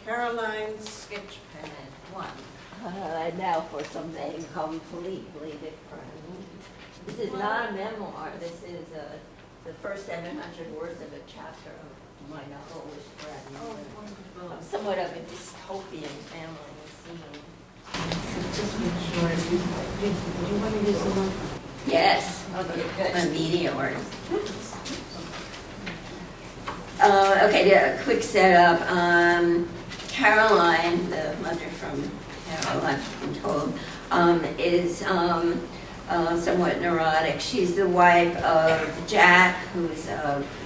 Caroline's Sketchpad I. Now for something completely different. This is not a memoir. This is the first 700 words of a chapter of my novel, Wish for Amnesia. Wonderful. Somewhat of a dystopian family scene. Just make sure. Do you want to use the one? Yes, a media artist. Okay, a quick setup. Caroline, the mother from Caroline, I'm told, is somewhat neurotic. She's the wife of Jack, who's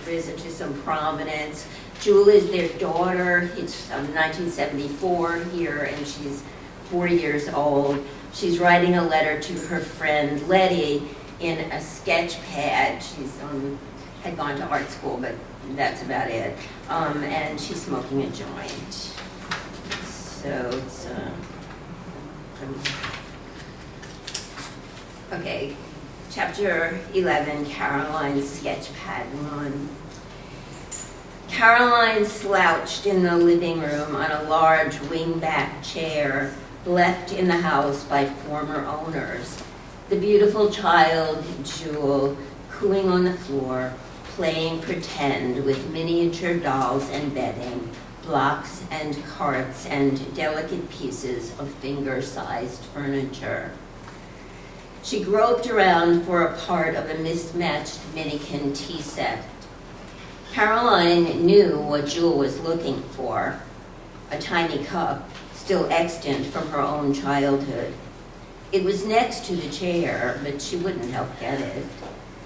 risen to some prominence. Jewel is their daughter. It's 1974 here, and she's 40 years old. She's writing a letter to her friend Letty in a sketch pad. She's had gone to art school, but that's about it. And she's smoking a joint. So it's okay. Chapter 11, Caroline's Sketchpad I. Caroline slouched in the living room on a large wingback chair left in the house by former owners. The beautiful child, Jewel, cooing on the floor, playing pretend with miniature dolls and bedding, blocks and carts and delicate pieces of finger-sized furniture. She groped around for a part of a mismatched Minikin tea set. Caroline knew what Jewel was looking for, a tiny cup, still extant from her own childhood. It was next to the chair, but she wouldn't help get it.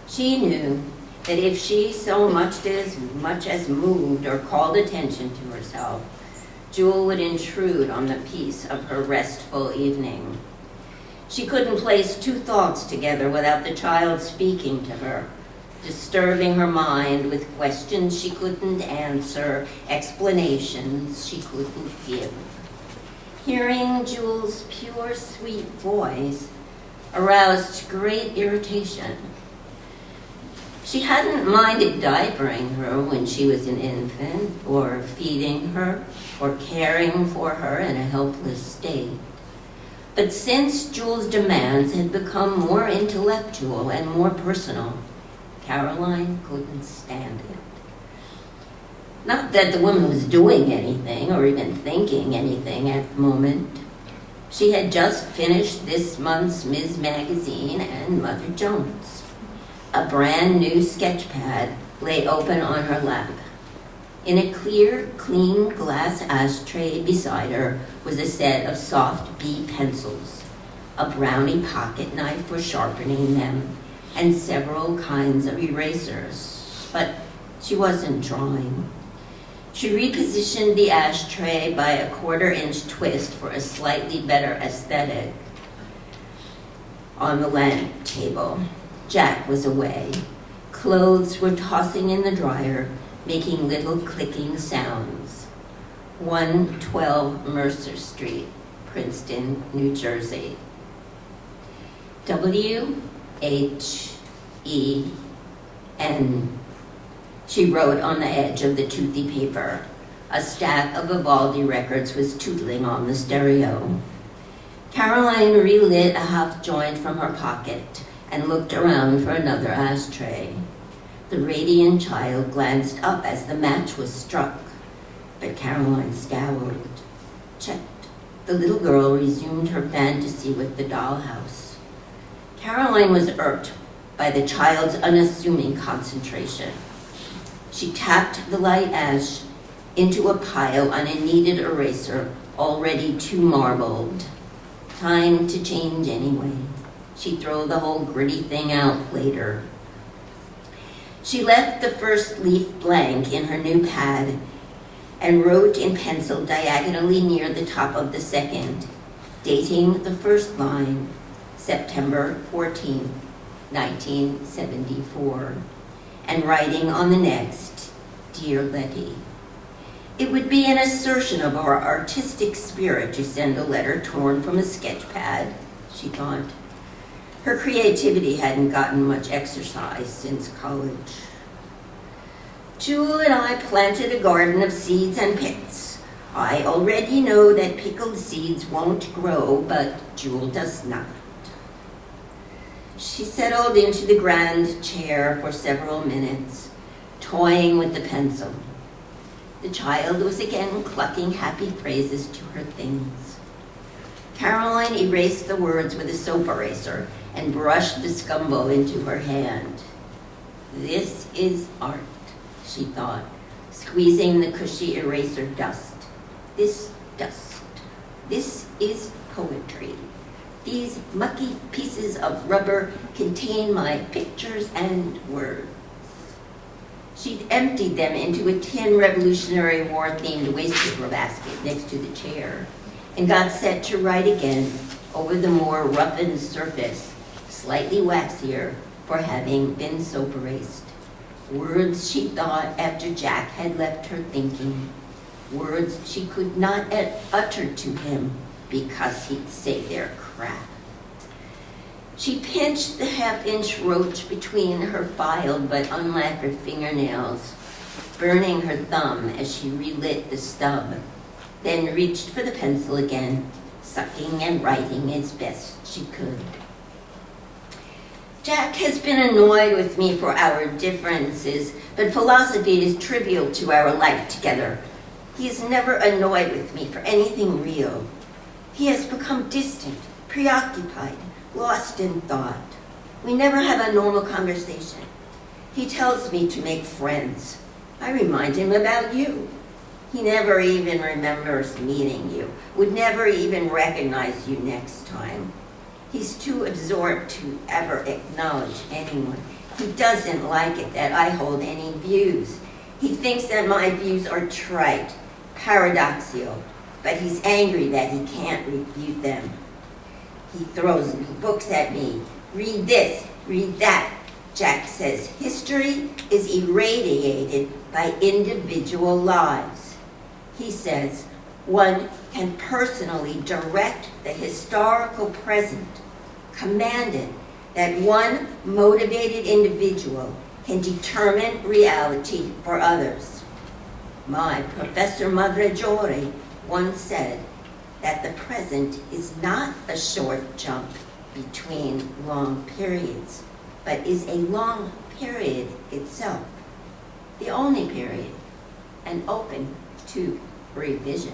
She knew that if she so much as moved or called attention to herself, Jewel would intrude on the peace of her restful evening. She couldn't place two thoughts together without the child speaking to her, disturbing her mind with questions she couldn't answer, explanations she couldn't give. Hearing Jewel's pure, sweet voice aroused great irritation. She hadn't minded diapering her when she was an infant, or feeding her, or caring for her in a helpless state. But since Jewel's demands had become more intellectual and more personal, Caroline couldn't stand it. Not that the woman was doing anything or even thinking anything at the moment. She had just finished this month's Ms. Magazine and Mother Jones. A brand new sketch pad lay open on her lap. In a clear, clean glass ashtray beside her was a set of soft B pencils, a brownie pocket knife for sharpening them, and several kinds of erasers. But she wasn't drawing. She repositioned the ashtray by a 1/4-inch twist for a slightly better aesthetic on the lamp table. Jack was away. Clothes were tossing in the dryer, making little clicking sounds. 112 Mercer Street, Princeton, New Jersey. W-H-E-N, she wrote on the edge of the toothy paper. A stack of Vivaldi records was tootling on the stereo. Caroline relit a half joint from her pocket and looked around for another ashtray. The radiant child glanced up as the match was struck, but Caroline scowled, checked. The little girl resumed her fantasy with the dollhouse. Caroline was irked by the child's unassuming concentration. She tapped the light ash into a pile on a kneaded eraser already too marbled. Time to change anyway. She'd throw the whole gritty thing out later. She left the first leaf blank in her new pad and wrote in pencil diagonally near the top of the second, dating the first line, September 14, 1974, and writing on the next, Dear Letty. It would be an assertion of our artistic spirit to send a letter torn from a sketch pad, she thought. Her creativity hadn't gotten much exercise since college. Jewel and I planted a garden of seeds and pits. I already know that pickled seeds won't grow, but Jewel does not. She settled into the grand chair for several minutes, toying with the pencil. The child was again clucking happy phrases to her things. Caroline erased the words with a soap eraser and brushed the scumble into her hand. This is art, she thought, squeezing the cushy eraser dust. This dust. This is poetry. These mucky pieces of rubber contain my pictures and words. She'd emptied them into a tin Revolutionary War-themed wastepaper basket next to the chair and got set to write again over the more roughened surface, slightly waxier for having been soap erased. Words she thought after Jack had left her thinking. Words she could not utter to him because he'd say they're crap. She pinched the half-inch roach between her filed but unlacquered fingernails, burning her thumb as she relit the stub, then reached for the pencil again, sucking and writing as best she could. Jack has been annoyed with me for our differences, but philosophy is trivial to our life together. He is never annoyed with me for anything real. He has become distant, preoccupied, lost in thought. We never have a normal conversation. He tells me to make friends. I remind him about you. He never even remembers meeting you, would never even recognize you next time. He's too absorbed to ever acknowledge anyone. He doesn't like it that I hold any views. He thinks that my views are trite, paradoxical, but he's angry that he can't refute them. He throws books at me. Read this, read that. Jack says history is irradiated by individual lives. He says one can personally direct the historical present, commanded that one motivated individual can determine reality for others. My Professor Maggiore once said that the present is not a short jump between long periods, but is a long period itself, the only period, and open to revision.